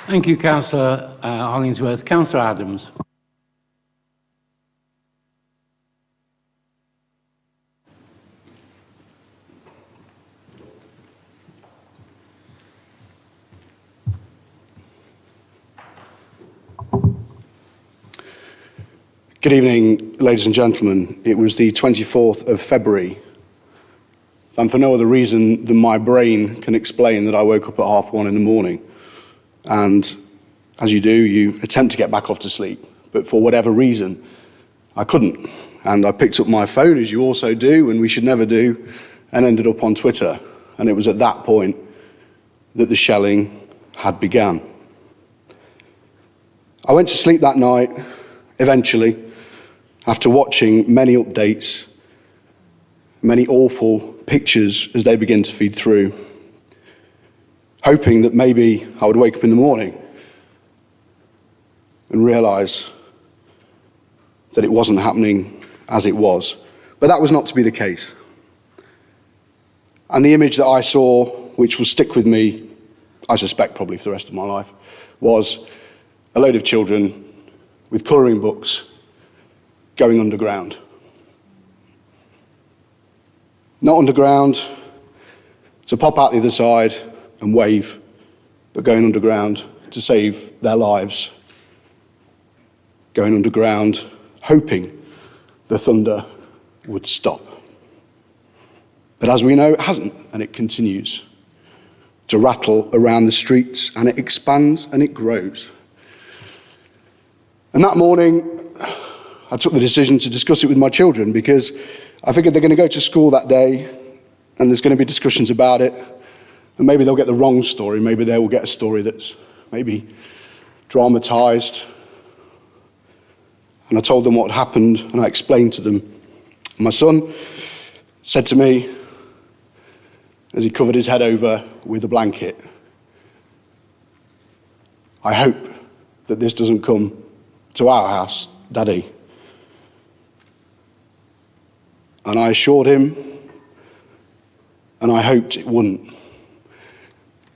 Thank you, Councillor Hollingsworth. Councillor Adams. Good evening, ladies and gentlemen. It was the 24th of February, and for no other reason than my brain can explain that I woke up at 1:30 in the morning. And as you do, you attempt to get back off to sleep. But for whatever reason, I couldn't. And I picked up my phone, as you also do, and we should never do, and ended up on Twitter. And it was at that point that the shelling had begun. I went to sleep that night, eventually, after watching many updates, many awful pictures as they begin to feed through, hoping that maybe I would wake up in the morning and realise that it wasn't happening as it was. But that was not to be the case. And the image that I saw, which will stick with me, I suspect probably for the rest of my life, was a load of children with colouring books going underground. Not underground to pop out the other side and wave, but going underground to save their lives. Going underground, hoping the thunder would stop. But as we know, it hasn't, and it continues to rattle around the streets, and it expands and it grows. And that morning, I took the decision to discuss it with my children, because I figured they're going to go to school that day and there's going to be discussions about it, and maybe they'll get the wrong story. Maybe they will get a story that's maybe dramatised. And I told them what happened, and I explained to them. My son said to me, as he covered his head over with a blanket, "I hope that this doesn't come to our house, Daddy." And I assured him, and I hoped it wouldn't.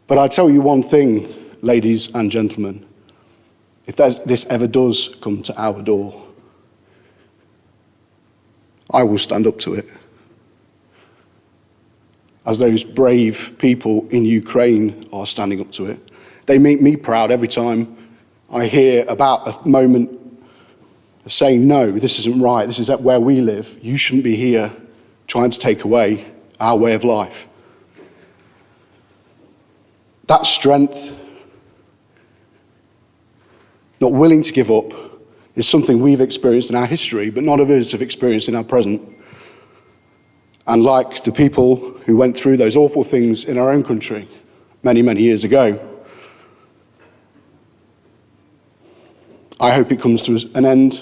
But I tell you one thing, ladies and gentlemen, if this ever does come to our door, I will stand up to it. As those brave people in Ukraine are standing up to it. They make me proud every time I hear about a moment of saying, no, this isn't right, this is where we live. You shouldn't be here trying to take away our way of life. That strength, not willing to give up, is something we've experienced in our history, but none of us have experienced in our present. And like the people who went through those awful things in our own country many, many years ago, I hope it comes to an end,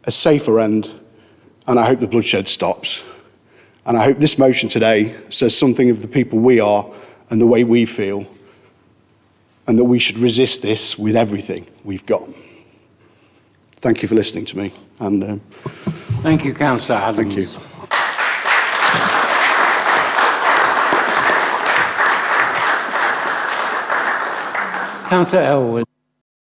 a safer end, and I hope the bloodshed stops. And I hope this motion today says something of the people we are and the way we feel, and that we should resist this with everything we've got. Thank you for listening to me. And thank you, Councillor Adams. Thank you. Councillor Elwood.